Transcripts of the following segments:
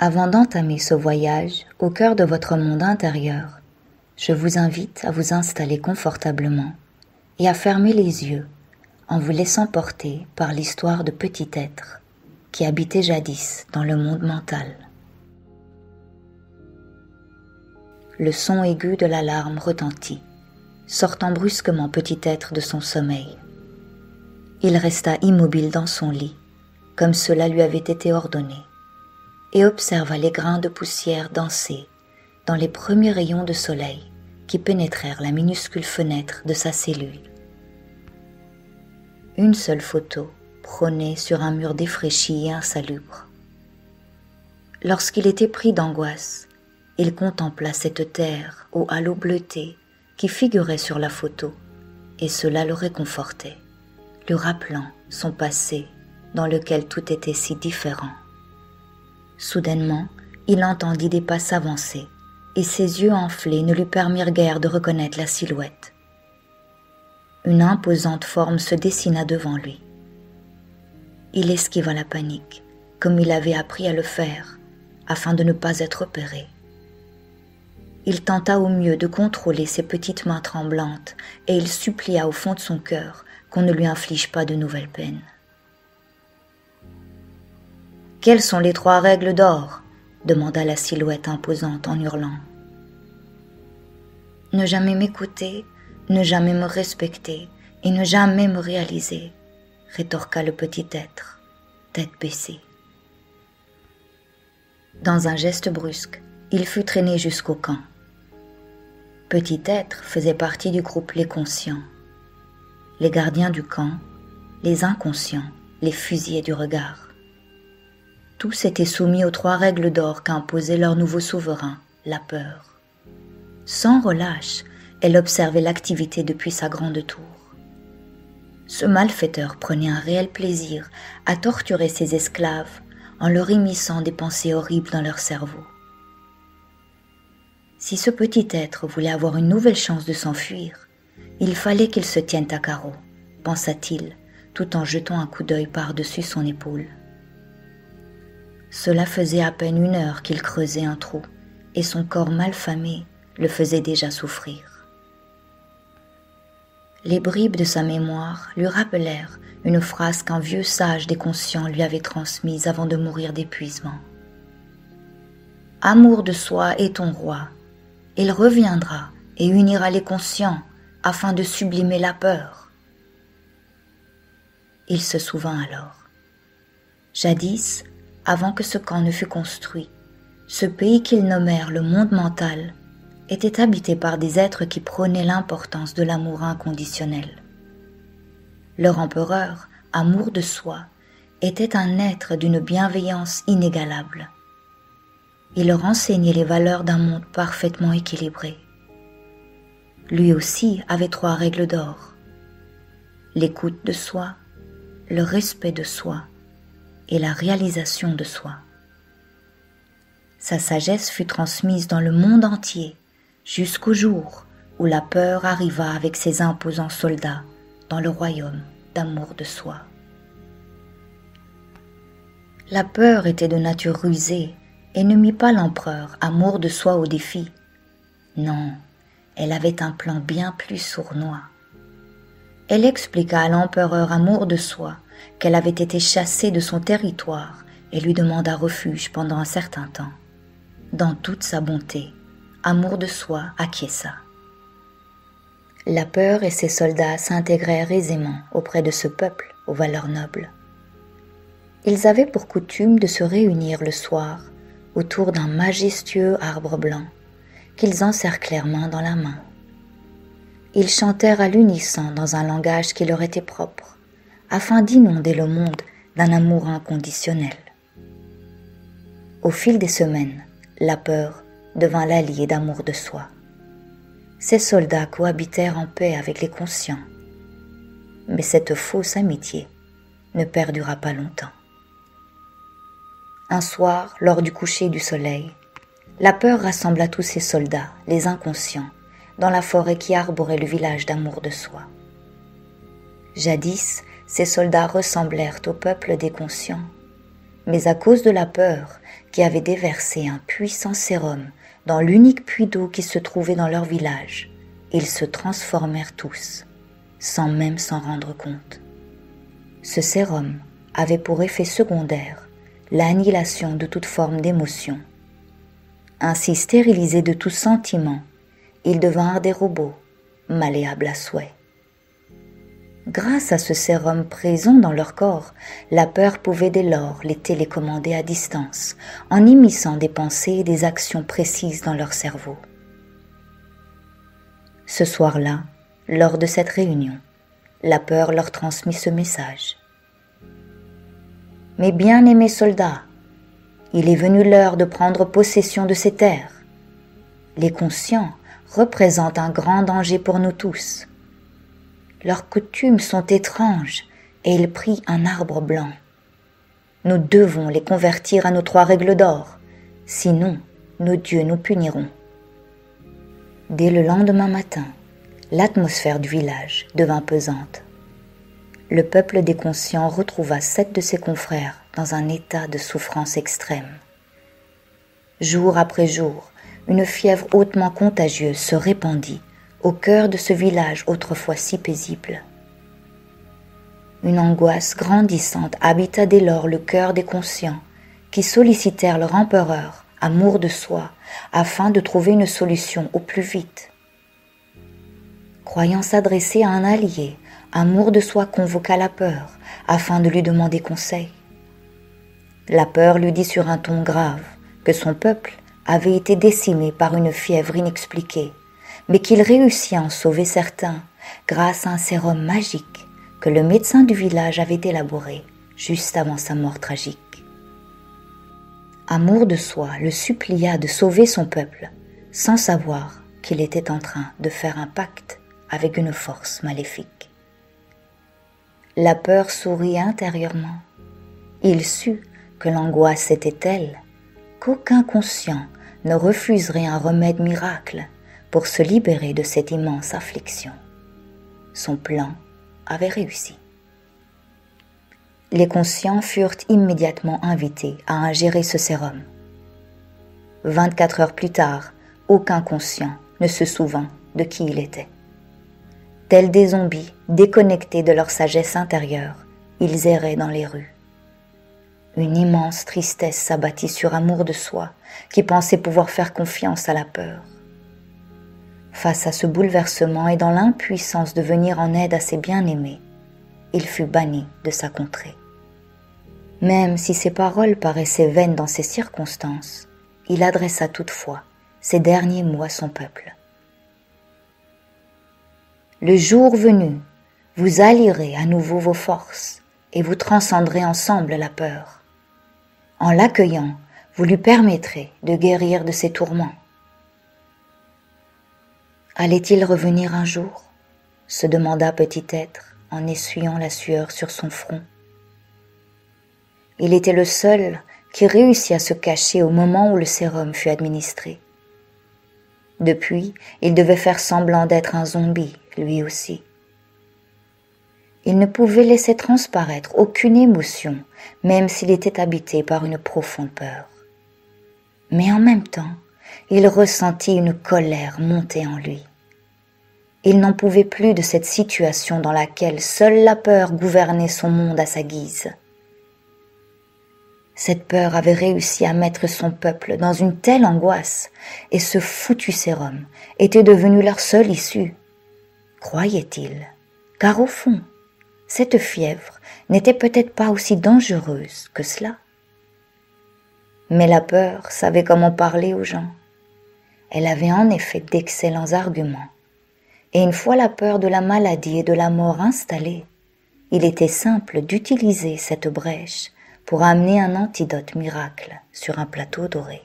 Avant d'entamer ce voyage au cœur de votre monde intérieur, je vous invite à vous installer confortablement et à fermer les yeux en vous laissant porter par l'histoire de petits êtres qui habitaient jadis dans le monde mental. Le son aigu de l'alarme retentit, sortant brusquement petit être de son sommeil. Il resta immobile dans son lit, comme cela lui avait été ordonné, et observa les grains de poussière danser dans les premiers rayons de soleil qui pénétrèrent la minuscule fenêtre de sa cellule. Une seule photo prônait sur un mur défraîchi et insalubre. Lorsqu'il était pris d'angoisse, il contempla cette terre au halo bleuté qui figurait sur la photo, et cela le réconfortait, lui rappelant son passé dans lequel tout était si différent. Soudainement, il entendit des pas s'avancer, et ses yeux enflés ne lui permirent guère de reconnaître la silhouette. Une imposante forme se dessina devant lui. Il esquiva la panique, comme il avait appris à le faire, afin de ne pas être repéré. Il tenta au mieux de contrôler ses petites mains tremblantes, et il supplia au fond de son cœur qu'on ne lui inflige pas de nouvelles peines. « Quelles sont les 3 règles d'or ?» demanda la silhouette imposante en hurlant. « Ne jamais m'écouter, ne jamais me respecter et ne jamais me réaliser, » rétorqua le petit être, tête baissée. Dans un geste brusque, il fut traîné jusqu'au camp. Petit être faisait partie du groupe Les Conscients. Les gardiens du camp, les inconscients, les fusillés du regard. Tous étaient soumis aux 3 règles d'or qu'imposait leur nouveau souverain, la peur. Sans relâche, elle observait l'activité depuis sa grande tour. Ce malfaiteur prenait un réel plaisir à torturer ses esclaves en leur immisçant des pensées horribles dans leur cerveau. Si ce petit être voulait avoir une nouvelle chance de s'enfuir, il fallait qu'il se tienne à carreau, pensa-t-il, tout en jetant un coup d'œil par-dessus son épaule. Cela faisait à peine 1 heure qu'il creusait un trou, et son corps malfamé le faisait déjà souffrir. Les bribes de sa mémoire lui rappelèrent une phrase qu'un vieux sage des conscients lui avait transmise avant de mourir d'épuisement. « Amour de soi est ton roi. Il reviendra et unira les conscients afin de sublimer la peur. » Il se souvint alors. Jadis, avant que ce camp ne fût construit, ce pays qu'ils nommèrent le monde mental était habité par des êtres qui prônaient l'importance de l'amour inconditionnel. Leur empereur, Amour de soi, était un être d'une bienveillance inégalable. Il leur enseignait les valeurs d'un monde parfaitement équilibré. Lui aussi avait 3 règles d'or: l'écoute de soi, le respect de soi et la réalisation de soi. Sa sagesse fut transmise dans le monde entier jusqu'au jour où la peur arriva avec ses imposants soldats dans le royaume d'Amour de soi. La peur était de nature rusée et ne mit pas l'empereur Amour de soi au défi. Non, elle avait un plan bien plus sournois. Elle expliqua à l'empereur Amour de soi qu'elle avait été chassée de son territoire et lui demanda refuge pendant un certain temps. Dans toute sa bonté, Amour de soi acquiesça. La peur et ses soldats s'intégrèrent aisément auprès de ce peuple aux valeurs nobles. Ils avaient pour coutume de se réunir le soir autour d'un majestueux arbre blanc qu'ils encerclèrent main dans la main. Ils chantèrent à l'unisson dans un langage qui leur était propre, afin d'inonder le monde d'un amour inconditionnel. Au fil des semaines, la peur devint l'allié d'Amour de soi. Ces soldats cohabitèrent en paix avec les conscients, mais cette fausse amitié ne perdura pas longtemps. Un soir, lors du coucher du soleil, la peur rassembla tous ses soldats, les inconscients, dans la forêt qui arborait le village d'Amour de soi. Jadis, ces soldats ressemblèrent au peuple des conscients, mais à cause de la peur qui avait déversé un puissant sérum dans l'unique puits d'eau qui se trouvait dans leur village, ils se transformèrent tous, sans même s'en rendre compte. Ce sérum avait pour effet secondaire l'annihilation de toute forme d'émotion. Ainsi stérilisés de tout sentiment, ils devinrent des robots, malléables à souhait. Grâce à ce sérum présent dans leur corps, la peur pouvait dès lors les télécommander à distance, en immisçant des pensées et des actions précises dans leur cerveau. Ce soir-là, lors de cette réunion, la peur leur transmit ce message. « Mes bien-aimés soldats, il est venu l'heure de prendre possession de ces terres. Les conscients représentent un grand danger pour nous tous. Leurs coutumes sont étranges et ils prient un arbre blanc. Nous devons les convertir à nos 3 règles d'or, sinon nos dieux nous puniront. » Dès le lendemain matin, l'atmosphère du village devint pesante. Le peuple des conscients retrouva 7 de ses confrères dans un état de souffrance extrême. Jour après jour, une fièvre hautement contagieuse se répandit au cœur de ce village autrefois si paisible. Une angoisse grandissante habita dès lors le cœur des conscients qui sollicitèrent leur empereur, amour de soi, afin de trouver une solution au plus vite. Croyant s'adresser à un allié, amour de soi convoqua la peur afin de lui demander conseil. La peur lui dit sur un ton grave que son peuple avait été décimé par une fièvre inexpliquée, mais qu'il réussit à en sauver certains grâce à un sérum magique que le médecin du village avait élaboré juste avant sa mort tragique. Amour de soi le supplia de sauver son peuple, sans savoir qu'il était en train de faire un pacte avec une force maléfique. La peur sourit intérieurement. Il sut que l'angoisse était telle qu'aucun conscient ne refuserait un remède miracle pour se libérer de cette immense affliction. Son plan avait réussi. Les conscients furent immédiatement invités à ingérer ce sérum. 24 heures plus tard, aucun conscient ne se souvint de qui il était. Tels des zombies, déconnectés de leur sagesse intérieure, ils erraient dans les rues. Une immense tristesse s'abattit sur Amour de soi, qui pensait pouvoir faire confiance à la peur. Face à ce bouleversement et dans l'impuissance de venir en aide à ses bien-aimés, il fut banni de sa contrée. Même si ses paroles paraissaient vaines dans ces circonstances, il adressa toutefois ces derniers mots à son peuple. Le jour venu, vous allierez à nouveau vos forces et vous transcenderez ensemble la peur. En l'accueillant, vous lui permettrez de guérir de ses tourments. Allait-il revenir un jour ? Se demanda Petit Être en essuyant la sueur sur son front. Il était le seul qui réussit à se cacher au moment où le sérum fut administré. Depuis, il devait faire semblant d'être un zombie, lui aussi. Il ne pouvait laisser transparaître aucune émotion, même s'il était habité par une profonde peur. Mais en même temps, il ressentit une colère monter en lui. Il n'en pouvait plus de cette situation dans laquelle seule la peur gouvernait son monde à sa guise. Cette peur avait réussi à mettre son peuple dans une telle angoisse, et ce foutu sérum était devenu leur seule issue. Croyait-il, car au fond, cette fièvre n'était peut-être pas aussi dangereuse que cela. Mais la peur savait comment parler aux gens. Elle avait en effet d'excellents arguments. Et une fois la peur de la maladie et de la mort installée, il était simple d'utiliser cette brèche pour amener un antidote miracle sur un plateau doré.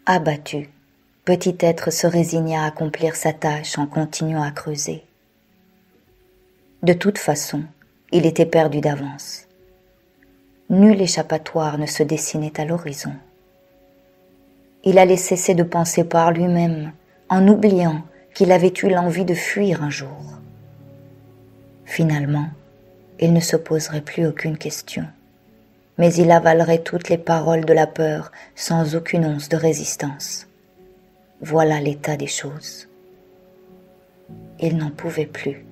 Abattu, Petit Être se résigna à accomplir sa tâche en continuant à creuser. De toute façon, il était perdu d'avance. Nul échappatoire ne se dessinait à l'horizon. Il allait cesser de penser par lui-même, en oubliant qu'il avait eu l'envie de fuir un jour. Finalement, il ne se poserait plus aucune question, mais il avalerait toutes les paroles de la peur sans aucune once de résistance. Voilà l'état des choses. Il n'en pouvait plus.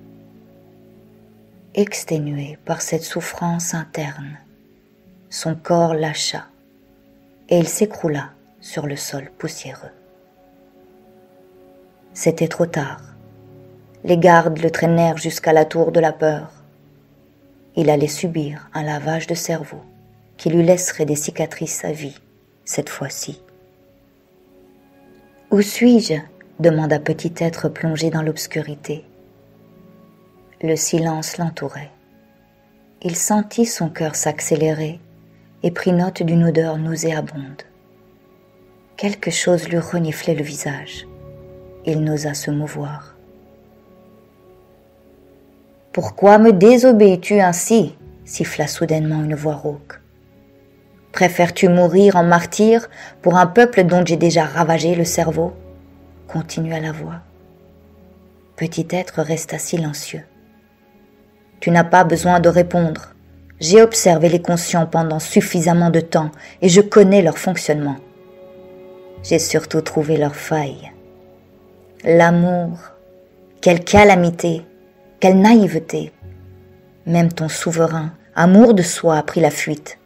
Exténué par cette souffrance interne, son corps lâcha et il s'écroula sur le sol poussiéreux. C'était trop tard. Les gardes le traînèrent jusqu'à la tour de la peur. Il allait subir un lavage de cerveau qui lui laisserait des cicatrices à vie, cette fois-ci. « Où suis-je » demanda petit être plongé dans l'obscurité. Le silence l'entourait. Il sentit son cœur s'accélérer et prit note d'une odeur nauséabonde. Quelque chose lui reniflait le visage. Il n'osa se mouvoir. « Pourquoi me désobéis-tu ainsi » siffla soudainement une voix rauque. « Préfères-tu mourir en martyr pour un peuple dont j'ai déjà ravagé le cerveau » continua la voix. Petit être resta silencieux. « Tu n'as pas besoin de répondre. J'ai observé les conscients pendant suffisamment de temps et je connais leur fonctionnement. J'ai surtout trouvé leurs failles. L'amour, quelle calamité, quelle naïveté. Même ton souverain, amour de soi, a pris la fuite.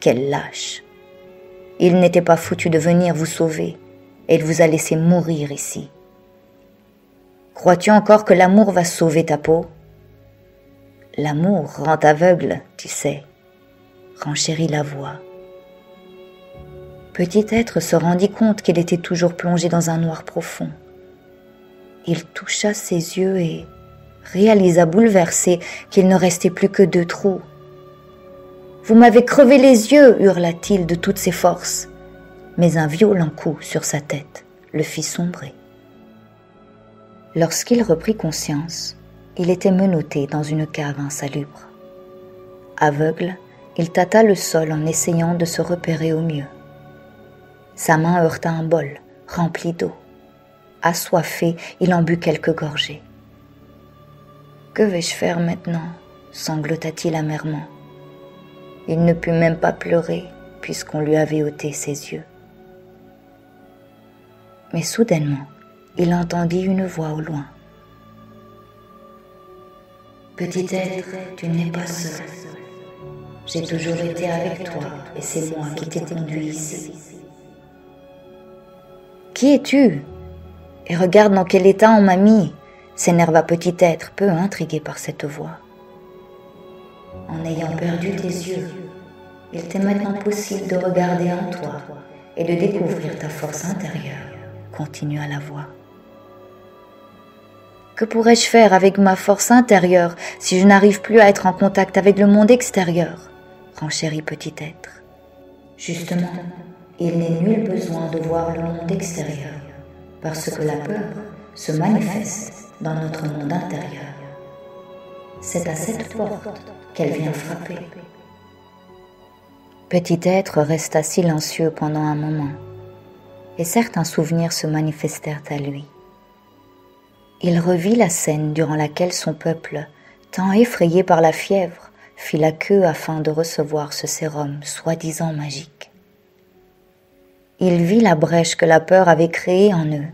Quel lâche. Il n'était pas foutu de venir vous sauver et il vous a laissé mourir ici. Crois-tu encore que l'amour va sauver ta peau ? L'amour rend aveugle, tu sais, renchérit la voix. Petit être se rendit compte qu'il était toujours plongé dans un noir profond. Il toucha ses yeux et réalisa bouleversé qu'il ne restait plus que 2 trous. « Vous m'avez crevé les yeux » hurla-t-il de toutes ses forces. Mais un violent coup sur sa tête le fit sombrer. Lorsqu'il reprit conscience, il était menotté dans une cave insalubre. Aveugle, il tâta le sol en essayant de se repérer au mieux. Sa main heurta un bol rempli d'eau. Assoiffé, il en but quelques gorgées. « Que vais-je faire maintenant » sanglota-t-il amèrement. Il ne put même pas pleurer puisqu'on lui avait ôté ses yeux. Mais soudainement, il entendit une voix au loin. « Petit être, tu n'es pas seul. J'ai toujours été avec toi et c'est moi qui t'ai conduit ici. »« Qui es-tu ? Et regarde dans quel état on m'a mis » s'énerva petit être, peu intrigué par cette voix. « En ayant perdu tes yeux, il t'est maintenant possible de regarder en toi et de découvrir ta force intérieure, » continua la voix. « Que pourrais-je faire avec ma force intérieure si je n'arrive plus à être en contact avec le monde extérieur ?» renchérit petit être. « Justement, il n'est nul besoin de voir le monde extérieur, parce que la peur se manifeste dans notre monde intérieur. C'est à cette porte qu'elle vient frapper. » Petit être resta silencieux pendant un moment, et certains souvenirs se manifestèrent à lui. Il revit la scène durant laquelle son peuple, tant effrayé par la fièvre, fit la queue afin de recevoir ce sérum soi-disant magique. Il vit la brèche que la peur avait créée en eux.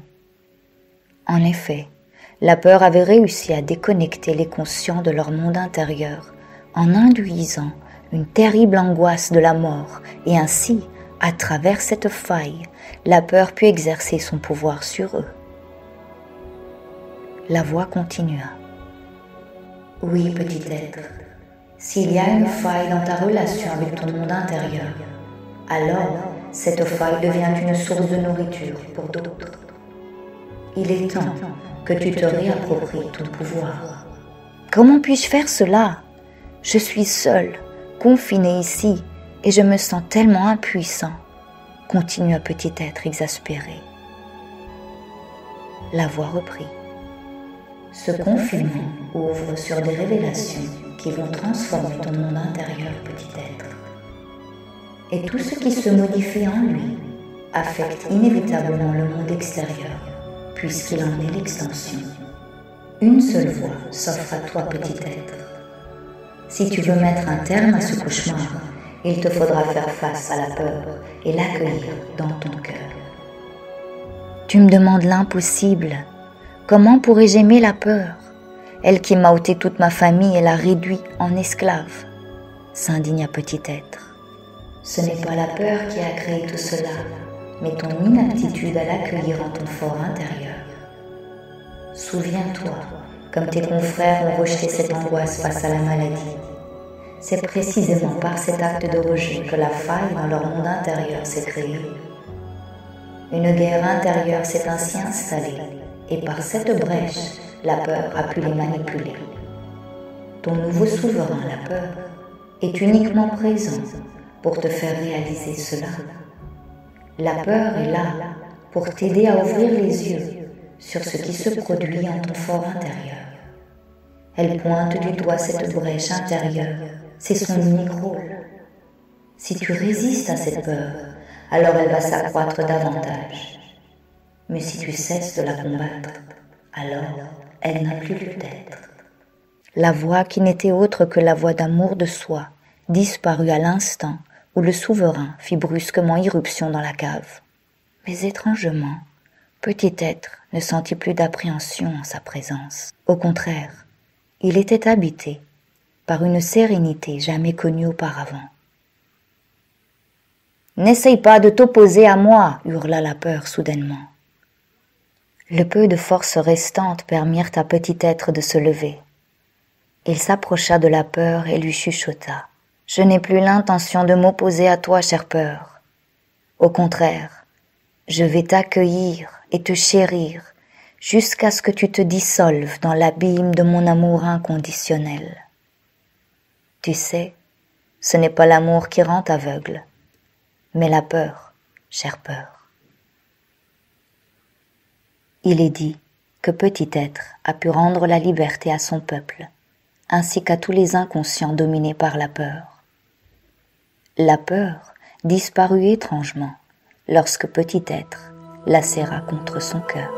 En effet, la peur avait réussi à déconnecter les conscients de leur monde intérieur en induisant une terrible angoisse de la mort et ainsi, à travers cette faille, la peur put exercer son pouvoir sur eux. La voix continua. « Oui, petit être, s'il y a une faille dans ta relation avec ton monde intérieur, alors cette faille devient une source de nourriture pour d'autres. Il est temps que tu te réappropries ton pouvoir. » « Comment puis-je faire cela ? Je suis seul, confiné ici, et je me sens tellement impuissant, » continua petit être exaspéré. La voix reprit. « Ce confinement ouvre sur des révélations qui vont transformer ton monde intérieur, petit être. Et tout ce qui se modifie en lui affecte inévitablement le monde extérieur, puisqu'il en est l'extension. Une seule voie s'offre à toi, petit être. Si tu veux mettre un terme à ce cauchemar il te faudra faire face à la peur et l'accueillir dans ton cœur. Tu me demandes l'impossible. Comment pourrais-je aimer la peur, elle qui m'a ôté toute ma famille et l'a réduit en esclave? S'indigna petit être. Ce n'est pas la peur qui a créé tout cela, mais ton inaptitude à l'accueillir en ton fort intérieur. Souviens-toi, comme tes confrères ont rejeté cette angoisse face à la maladie. C'est précisément par cet acte de rejet que la faille dans leur monde intérieur s'est créée. Une guerre intérieure s'est ainsi installée, et par cette brèche, la peur a pu les manipuler. Ton nouveau souverain, la peur, est uniquement présent pour te faire réaliser cela. La peur est là pour t'aider à ouvrir les yeux sur ce qui se produit en ton fort intérieur. Elle pointe du doigt cette brèche intérieure, c'est son unique rôle. Si tu résistes à cette peur, alors elle va s'accroître davantage. Mais si tu cesses de la combattre, alors elle n'a plus lieu d'être. La voix qui n'était autre que la voix d'amour de soi disparut à l'instant où le souverain fit brusquement irruption dans la cave. Mais étrangement, petit être ne sentit plus d'appréhension en sa présence. Au contraire, il était habité par une sérénité jamais connue auparavant. « N'essaye pas de t'opposer à moi !» hurla la peur soudainement. Le peu de forces restantes permirent à petit être de se lever. Il s'approcha de la peur et lui chuchota. « Je n'ai plus l'intention de m'opposer à toi, chère peur. Au contraire, je vais t'accueillir et te chérir jusqu'à ce que tu te dissolves dans l'abîme de mon amour inconditionnel. Tu sais, ce n'est pas l'amour qui rend aveugle, mais la peur, chère peur. » Il est dit que petit être a pu rendre la liberté à son peuple, ainsi qu'à tous les inconscients dominés par la peur. La peur disparut étrangement lorsque petit être la serra contre son cœur.